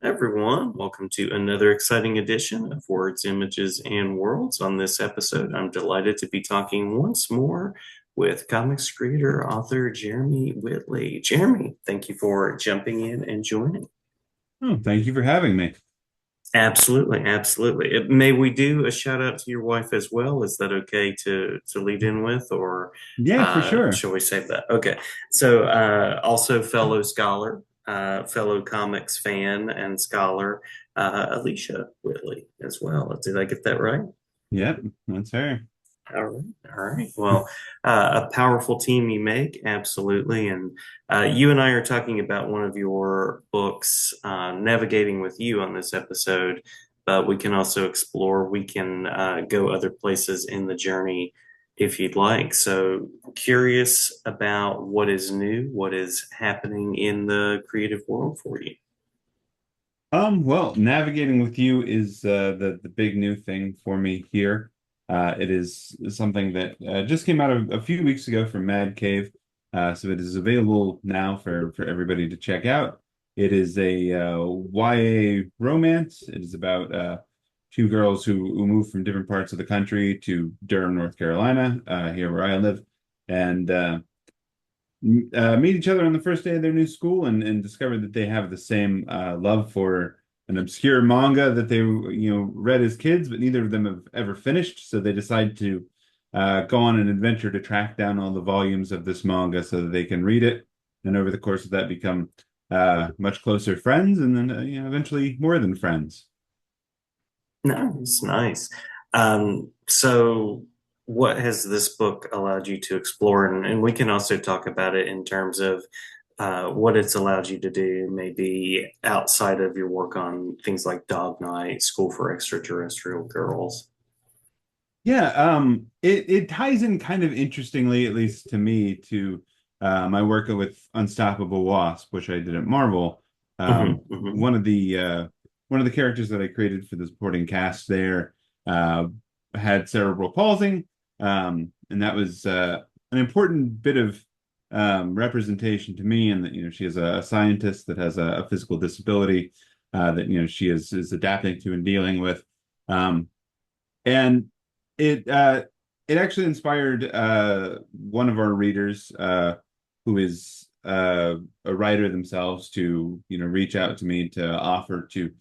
Everyone, welcome to another exciting edition of Words, Images, and Worlds. On this episode, I'm delighted to be talking once more with comics creator, author Jeremy Whitley. Jeremy, thank you for jumping in and joining. Oh, thank you for having me. Absolutely, absolutely. May we do a shout out to your wife as well? Is that okay to lead in with, or Yeah, for sure. shall we save that? Okay. So, also fellow scholar, fellow comics fan and scholar, Alicia Whitley as well. Did I get that right? Yep, that's her. All right, all right. Well, a powerful team you make, absolutely. And you and I are talking about one of your books, Navigating with You, on this episode. But we can also explore. We can go other places in the journey if you'd like. So, curious about what is new, what is happening in the creative world for you. Well, navigating with you is the big new thing for me here. It is something that just came out a few weeks ago from Mad Cave, so it is available now for everybody to check out. It is a YA romance. It is about two girls who move from different parts of the country to Durham, North Carolina, here where I live, and meet each other on the first day of their new school and discover that they have the same love for an obscure manga that they read as kids, but neither of them have ever finished. So they decide to go on an adventure to track down all the volumes of this manga so that they can read it. And over the course of that, become much closer friends, and then eventually more than friends. Nice, nice. So what has this book allowed you to explore? And we can also talk about it in terms of what it's allowed you to do, maybe outside of your work on things like Dog Night, School for Extraterrestrial Girls. Yeah, it ties in kind of interestingly, at least to me, to my work with Unstoppable Wasp, which I did at Marvel. Hmm, hmm. One of the characters that I created for the supporting cast there uh, had cerebral palsy, and that was an important bit of representation to me. And that she is a scientist that has a physical disability that she is adapting to and dealing with. Um, and it it actually inspired one of our readers who is a writer themselves to reach out to me to offer to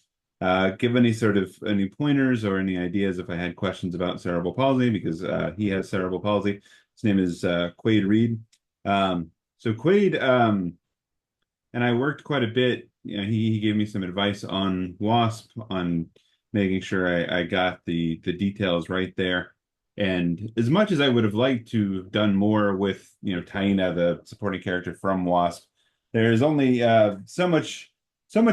give any pointers or any ideas if I had questions about cerebral palsy, because he has cerebral palsy. His name is Quade Reed. So Quade and I worked quite a bit. He gave me some advice on Wasp, on making sure I got the details right there. And as much as I would have liked to have done more with, Taina, the supporting character from Wasp, there's only so much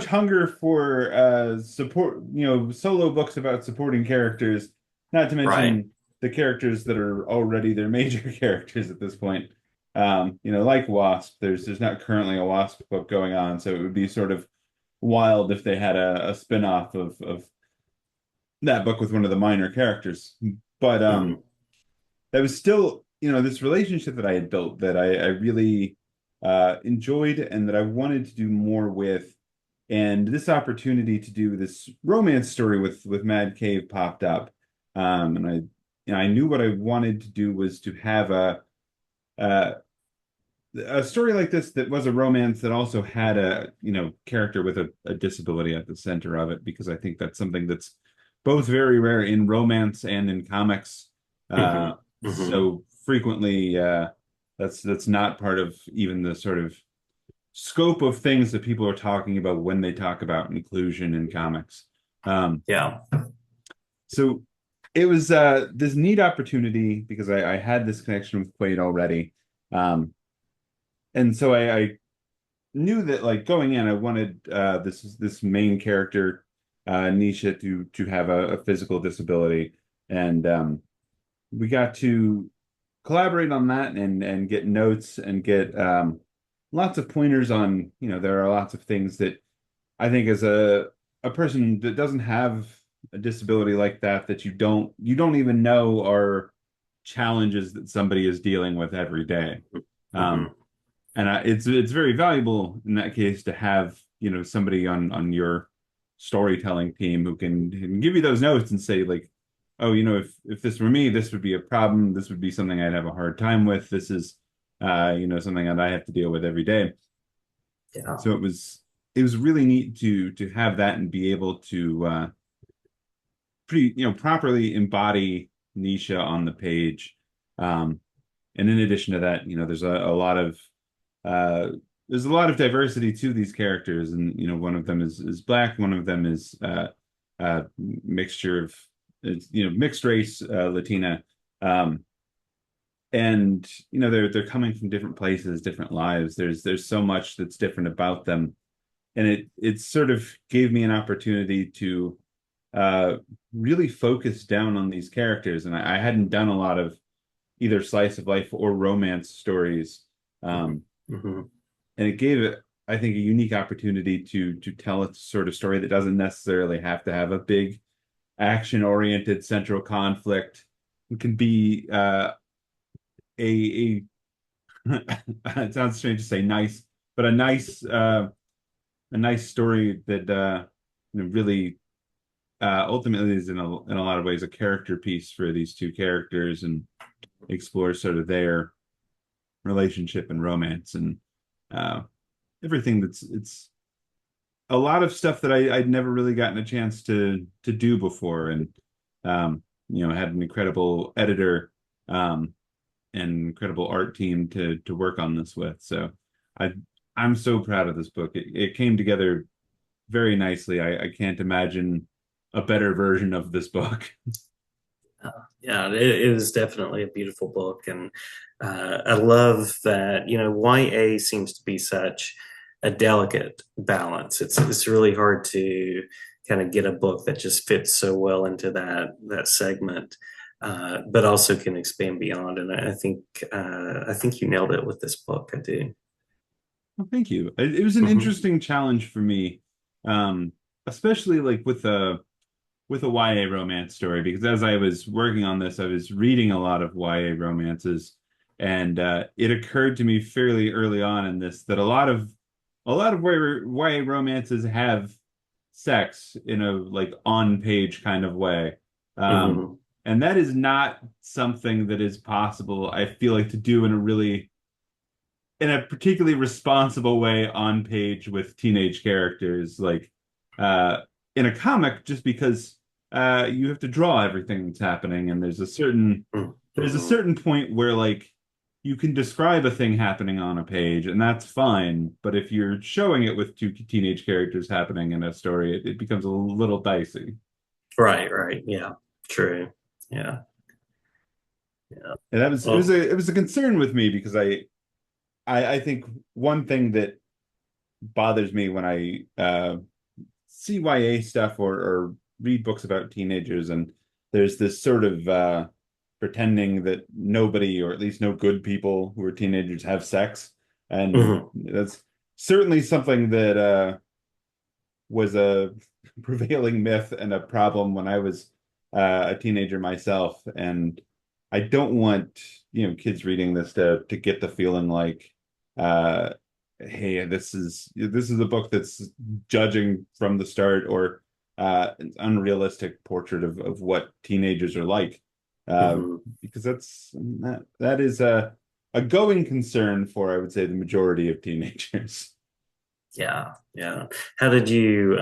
hunger for support, solo books about supporting characters, not to Right. mention the characters that are already their major characters at this point. Like Wasp, there's not currently a Wasp book going on, so it would be sort of wild if they had a spin-off of that book with one of the minor characters. But Hmm. that was still, this relationship that I had built that I really enjoyed and that I wanted to do more with. And this opportunity to do this romance story with Mad Cave popped up. And I knew what I wanted to do was to have uh, a story like this that was a romance that also had a character with a disability at the center of it, because I think that's something that's both very rare in romance and in comics. Hmm, hmm. So frequently that's not part of even the sort of scope of things that people are talking about when they talk about inclusion in comics. um Yeah. so it was this neat opportunity because I had this connection with Quaid already. And so I knew that, like, going in, I wanted this main character, Nisha, to have a physical disability, and we got to collaborate on that and get notes and get lots of pointers on. There are lots of things that I think, as a person that doesn't have a disability like that, that you don't even know are challenges that somebody is dealing with every day. Um, Hmm. and it's very valuable in that case to have somebody on your storytelling team who can give you those notes and say like, oh, if this were me, this would be a problem. This would be something I'd have a hard time with. This is, something that I have to deal with every day. Yeah. So it was really neat to have that and be able to pretty properly embody Nisha on the page. And in addition to that, uh, there's a lot of diversity to these characters, and one of them is black, one of them is mixture of mixed race, Latina, um, and they're coming from different places, different lives. There's so much that's different about them, and it sort of gave me an opportunity to uh, really focus down on these characters, and I hadn't done a lot of either slice of life or romance stories. Mhm. Um, Mhm. and it gave it, I think, a unique opportunity to tell a sort of story that doesn't necessarily have to have a big action-oriented central conflict. It can be a it sounds strange to say nice, but a nice story that really ultimately is in a lot of ways a character piece for these two characters and explores sort of their relationship and romance and uh, everything it's a lot of stuff that I'd never really gotten a chance to do before and had an incredible editor um, and incredible art team to work on this with. So I I'm so proud of this book. It came together very nicely. I can't imagine a better version of this book. Yeah, it is definitely a beautiful book, and I love that. YA seems to be such a delicate balance. It's really hard to kind of get a book that just fits so well into that segment, but also can expand beyond. And I think you nailed it with this book. I do. Well, thank you. It was an Hmm. interesting challenge for me, um, especially like with a YA romance story, because as I was working on this, I was reading a lot of YA romances, and it occurred to me fairly early on in this that a lot of YA romances have sex in a like on page kind of way. Um, Hmm. and that is not something that is possible, I feel like, to do in a particularly responsible way on page with teenage characters like uh in a comic, just because you have to draw everything that's happening, and there's a Hmm. certain point where like you can describe a thing happening on a page and that's fine, but if you're showing it with two teenage characters happening in a story, it becomes a little dicey. Right, right. Yeah, true. Yeah, yeah. And that was Well, it was a concern with me because I think one thing that bothers me when I CYA stuff or read books about teenagers, and there's this sort of pretending that nobody, or at least no good people who are teenagers, have sex. And mhm. that's certainly something that was a prevailing myth and a problem when I was a teenager myself. And I don't want, kids reading this to get the feeling like, uh, hey, this is a book that's judging from the start, or an unrealistic portrait of what teenagers are like. Uh, Mhm. because that is a going concern for, I would say, the majority of teenagers. Yeah, yeah. How did you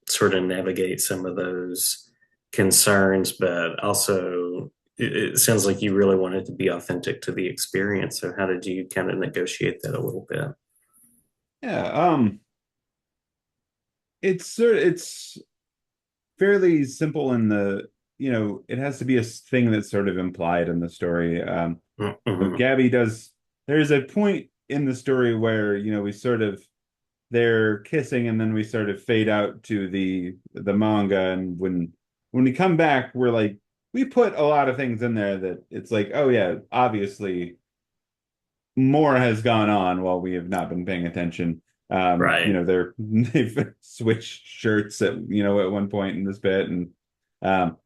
sort of navigate some of those concerns, but also it sounds like you really wanted to be authentic to the experience. So how did you kind of negotiate that a little bit? Yeah, it's fairly simple in it has to be a thing that's sort of implied in the story. Mm-hmm. Gabby does, there's a point in the story where, they're kissing and then we sort of fade out to the manga. And when we come back, we're like, we put a lot of things in there that it's like, oh yeah, obviously more has gone on while we have not been paying attention. Right. They've switched shirts at one point in this bit, and um,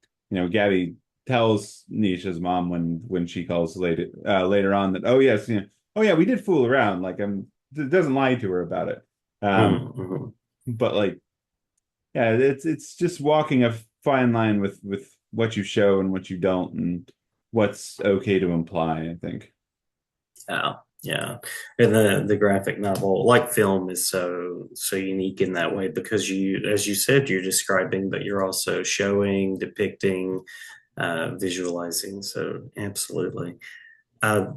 Gabby tells Nisha's mom when she calls later on that, oh yes, oh yeah, we did fool around. Like, doesn't lie to her about it. Um, Mm-hmm. but like yeah, it's just walking a fine line with what you show and what you don't, and what's okay to imply, I think. Yeah, yeah. And the graphic novel, like film, is so unique in that way because you, as you said, you're describing, but you're also showing, depicting, visualizing. So absolutely. Uh,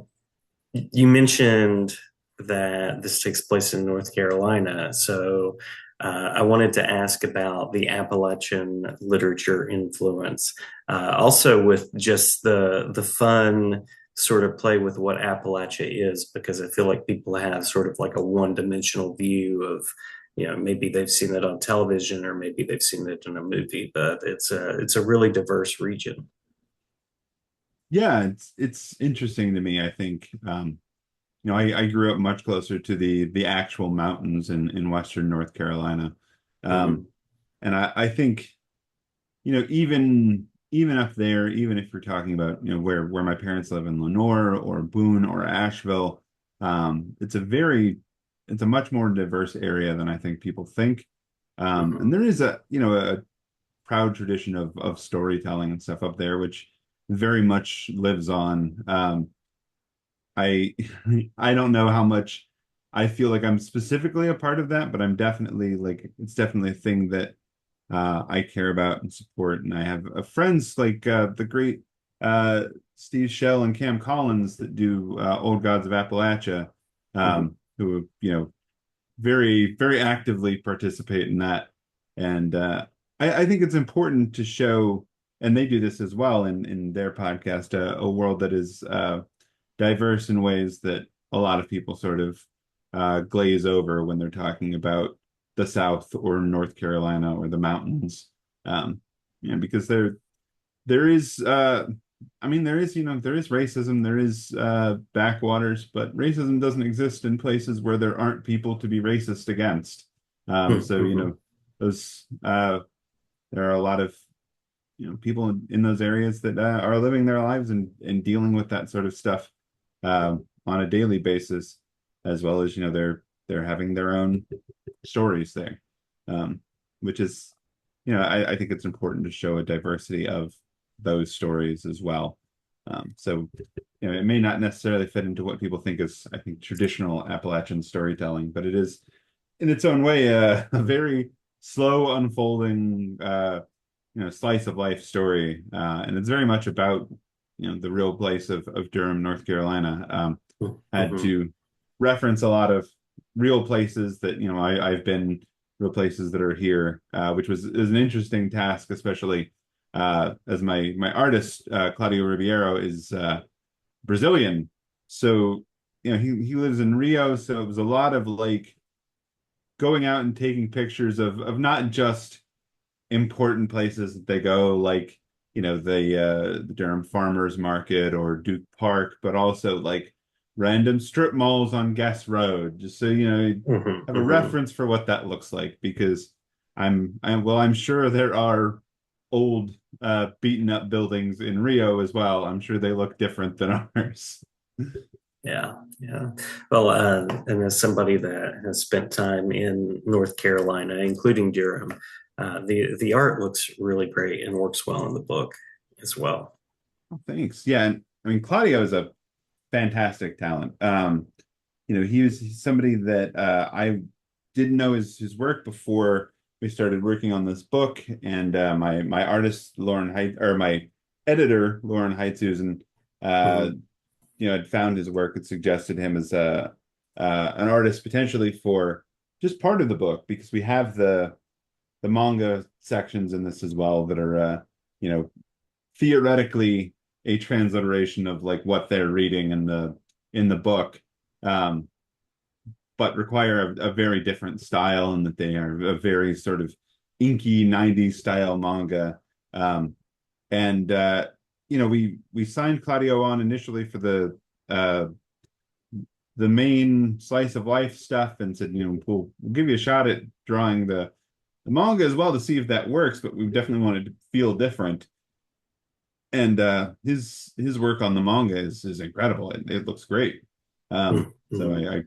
you mentioned that this takes place in North Carolina. So I wanted to ask about the Appalachian literature influence. Also, with just the fun sort of play with what Appalachia is, because I feel like people have sort of like a one-dimensional view of, maybe they've seen it on television or maybe they've seen it in a movie, but it's a really diverse region. Yeah, it's interesting to me. I think I grew up much closer to the actual mountains in Western North Carolina. Um, Hmm. and I think, even up there, even if you're talking about, where my parents live in Lenore or Boone or Asheville, it's a much more diverse area than I think people think. And Hmm. there is a proud tradition of storytelling and stuff up there, which very much lives on. I I don't know how much I feel like I'm specifically a part of that, but I'm definitely like it's definitely a thing that I care about and support. And I have friends like the great uh, Steve Shell and Cam Collins that do Old Gods of Appalachia, Hmm. who very very actively participate in that. And I think it's important to show, and they do this as well in their podcast, a world that is diverse in ways that a lot of people sort of glaze over when they're talking about the South or North Carolina or the mountains. Um, because there is I mean there is racism, there is backwaters, but racism doesn't exist in places where there aren't people to be racist against. So Hmm. those there are a lot of people in those areas that are living their lives and dealing with that sort of stuff on a daily basis, as well as they're having their own stories there, um, which is I think it's important to show a diversity of those stories as well. So it may not necessarily fit into what people think is, I think, traditional Appalachian storytelling, but it is in its own way a very slow unfolding slice of life story, and it's very much about the real place of Durham, North Carolina. Had Hmm. to reference a lot of real places that I've been, real places that are here, which was is an interesting task, especially as my artist Claudio Ribeiro is Brazilian, so he lives in Rio, so it was a lot of like going out and taking pictures of not just important places that they go, like the Durham Farmers Market or Duke Park, but also like random strip malls on Guest Road, just so you Hmm. have a Hmm. reference for what that looks like. Because I'm sure there are old beaten up buildings in Rio as well. I'm sure they look different than ours. Yeah, yeah. Well, and as somebody that has spent time in North Carolina, including Durham, the art looks really great and works well in the book as well. Oh, thanks. Yeah, and I mean Claudio is a fantastic talent. He's somebody that I didn't know his work before we started working on this book, and my artist Lauren Height, or my editor Lauren Heitzusen, uh, Hmm. had found his work and suggested him as a an artist potentially for just part of the book, because we have the manga sections in this as well that are you know theoretically a transliteration of like what they're reading in the book, um, but require a very different style, and that they are a very sort of inky 90s style manga. Um, and we signed Claudio on initially for uh, the main slice of life stuff, and said, we'll give you a shot at drawing the manga as well to see if that works, but we definitely wanted to feel different. And his work on the manga is incredible. It looks great. So Hmm. I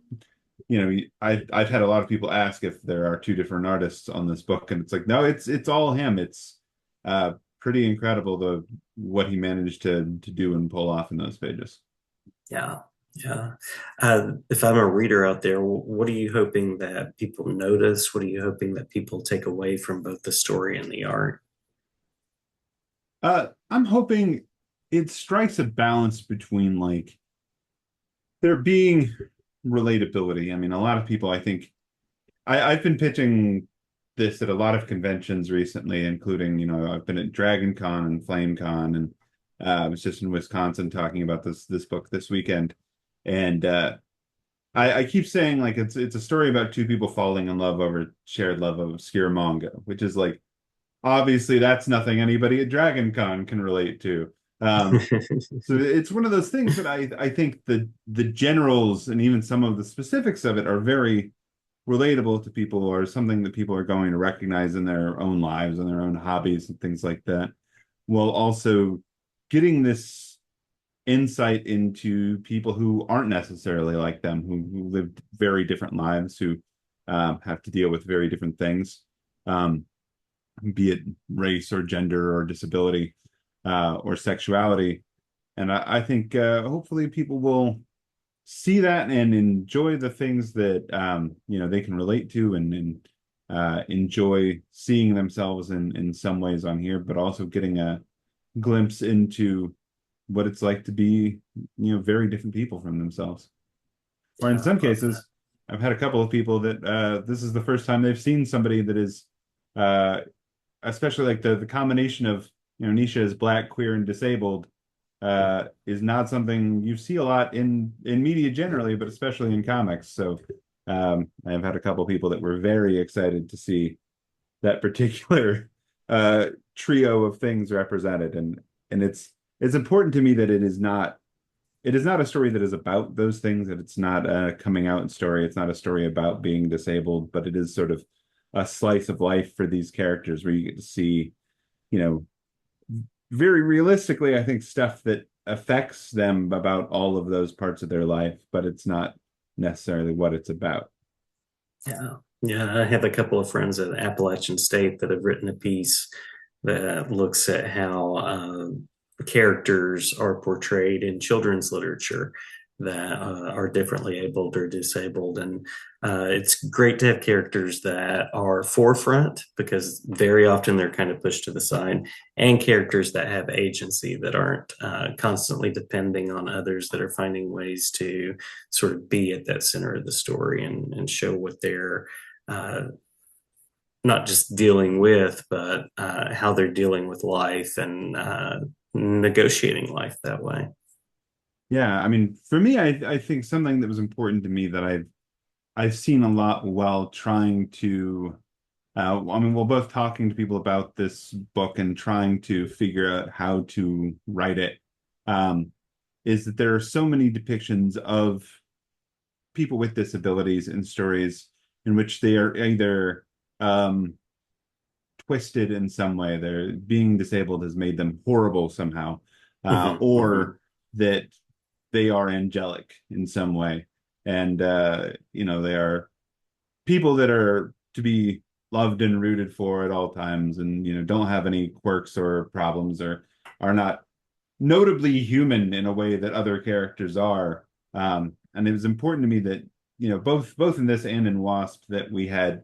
I've had a lot of people ask if there are two different artists on this book, and it's like, no, it's all him. It's uh pretty incredible the what he managed to do and pull off in those pages. Yeah, yeah. If I'm a reader out there, what are you hoping that people notice? What are you hoping that people take away from both the story and the art? I'm hoping it strikes a balance between like there being relatability. I mean, a lot of people, I think, I've been pitching this at a lot of conventions recently, including, I've been at Dragon Con and Flame Con, and I was just in Wisconsin talking about this book this weekend. And I keep saying like it's a story about two people falling in love over shared love of obscure manga, which is like obviously that's nothing anybody at Dragon Con can relate to. So it's one of those things that I think the generals and even some of the specifics of it are very relatable to people or something that people are going to recognize in their own lives and their own hobbies and things like that, while also getting this insight into people who aren't necessarily like them, who live very different lives, who have to deal with very different things, um, be it race or gender or disability or sexuality. And I think hopefully people will see that and enjoy the things that they can relate to and enjoy seeing themselves in some ways on here, but also getting a glimpse into what it's like to be very different people from themselves. Or in Yeah, some I love that. cases, I've had a couple of people that this is the first time they've seen somebody that is uh, especially like the combination of Nisha is black, queer, and disabled is not something you see a lot in media generally, but especially in comics. So I've had a couple of people that were very excited to see that particular trio of things represented, and it's important to me that it is not a story that is about those things, that it's not a coming out story. It's not a story about being disabled, but it is sort of a slice of life for these characters where you get to see, you know, very realistically, I think stuff that affects them about all of those parts of their life, but it's not necessarily what it's about. Yeah. Yeah, I have a couple of friends at Appalachian State that have written a piece that looks at how characters are portrayed in children's literature that are differently abled or disabled. And it's great to have characters that are forefront because very often they're kind of pushed to the side, and characters that have agency that aren't constantly depending on others, that are finding ways to sort of be at that center of the story and show what they're uh, not just dealing with, but how they're dealing with life and negotiating life that way. Yeah, I mean, for me, I think something that was important to me that I've seen a lot while trying to I mean, we're both talking to people about this book and trying to figure out how to write it. Um, is that there are so many depictions of people with disabilities in stories in which they are either um, twisted in some way. They're being disabled has made them horrible somehow, Mhm, mhm. or that they are angelic in some way, and they are people that are to be loved and rooted for at all times, and don't have any quirks or problems, or are not notably human in a way that other characters are. And it was important to me that both in this and in Wasp that we had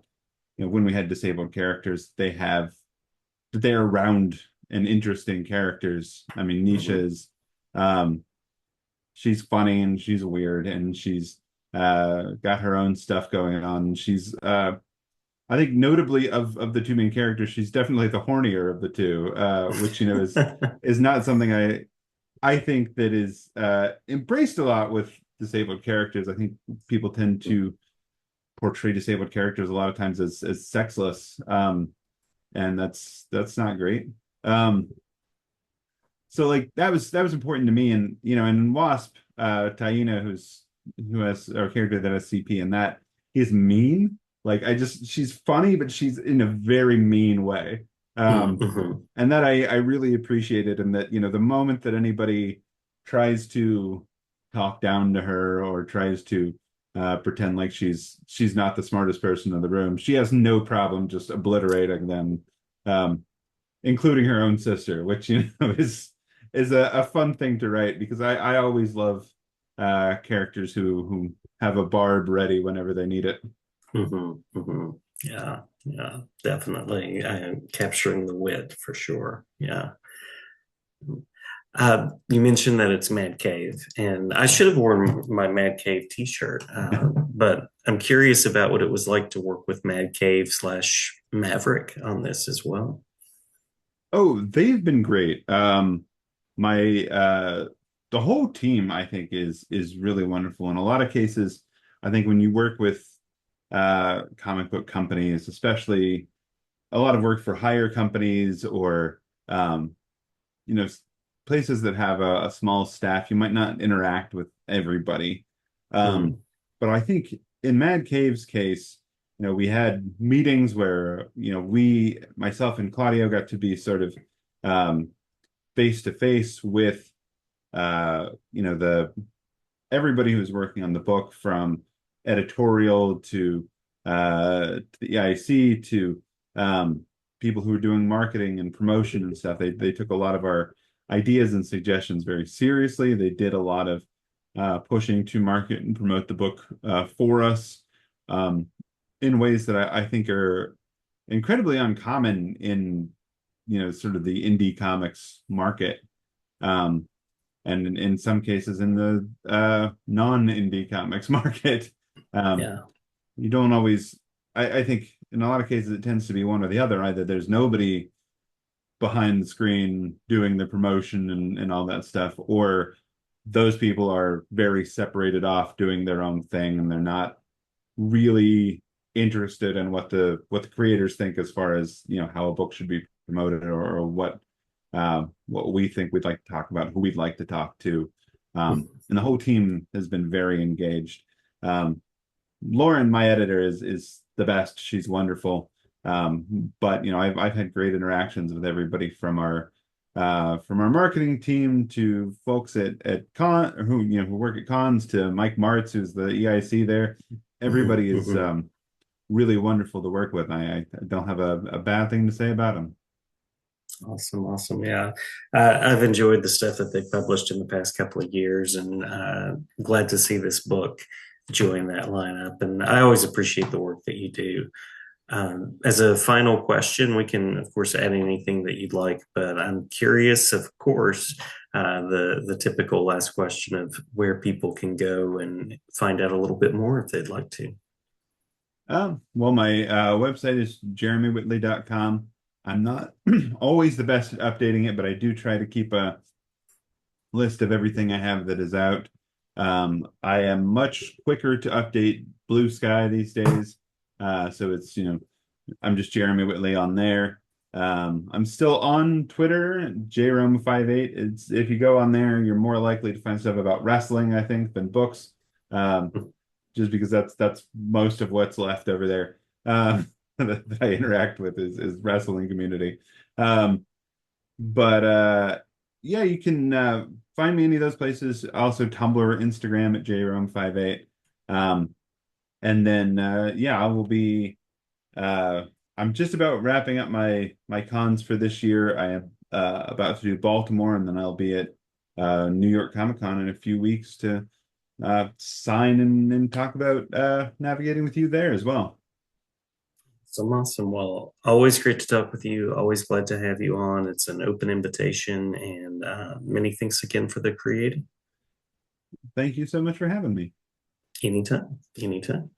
when we had disabled characters, they are round and interesting characters. I mean, Nisha Mhm. is um, she's funny and she's weird and she's got her own stuff going on. She's I think notably of the two main characters, she's definitely the hornier of the two, which is not something I think that is embraced a lot with disabled characters. I think people tend to portray disabled characters a lot of times as sexless, and that's not great. Um, so like that was important to me, and and in Wasp, Taina, who has our character that has CP, and that is mean. Like she's funny, but she's in a very mean way. Mhm. And that I really appreciated, and that the moment that anybody tries to talk down to her or tries to pretend like she's not the smartest person in the room. She has no problem just obliterating them, um, including her own sister, which is a fun thing to write because I always love characters who have a barb ready whenever they need it. Yeah, yeah, definitely. Capturing the wit for sure. Yeah. You mentioned that it's Mad Cave, and I should have worn my Mad Cave t-shirt, but I'm curious about what it was like to work with Mad Cave slash Maverick on this as well. Oh, they've been great. My the whole team I think is really wonderful. In a lot of cases, I think when you work with comic book companies, especially a lot of work for hire companies or you know places that have a small staff, you might not interact with everybody. Um, Hmm. but I think in Mad Cave's case, we had meetings where, myself and Claudio got to be sort of um, face to face with, the everybody who's working on the book from editorial to the EIC to people who are doing marketing and promotion and stuff. They took a lot of our ideas and suggestions very seriously. They did a lot of pushing to market and promote the book for us um, in ways that I think are incredibly uncommon in sort of the indie comics market. Um, and in some cases in the non-indie comics market. Um, Yeah. you don't always, I think in a lot of cases it tends to be one or the other. Either there's nobody behind the screen doing the promotion and all that stuff, or those people are very separated off doing their own thing and they're not really interested in what the creators think as far as how a book should be promoted or what we think we'd like to talk about, who we'd like to talk to. And the whole team has been very engaged. Lauren, my editor, is the best. She's wonderful. But I've had great interactions with everybody from our marketing team to folks at con who work at cons to Mike Martz, who's the EIC there. Mhm, Everybody is mhm. really wonderful to work with. I don't have a bad thing to say about them. Awesome, awesome. Yeah. I've enjoyed the stuff that they've published in the past couple of years and glad to see this book join that lineup. And I always appreciate the work that you do. As a final question, we can, of course, add anything that you'd like, but I'm curious, of course, the typical last question of where people can go and find out a little bit more if they'd like to. Well, my website is jeremywhittley.com. I'm not always the best at updating it, but I do try to keep a list of everything I have that is out. I am much quicker to update Blue Sky these days. So it's, I'm just Jeremy Whitley on there. I'm still on Twitter, JRome58. It's if you go on there, you're more likely to find stuff about wrestling, I think, than books. Um, just because that's most of what's left over there that I interact with is wrestling community. Um, but yeah, you can find me any of those places. Also Tumblr, Instagram at jrome58. Um, and then yeah, I will be uh I'm just about wrapping up my cons for this year. I am about to do Baltimore and then I'll be at New York Comic Con in a few weeks to sign and talk about navigating with you there as well. Awesome, awesome. Well, always great to talk with you. Always glad to have you on. It's an open invitation, and many thanks again for the creating. Thank you so much for having me. Anytime, anytime.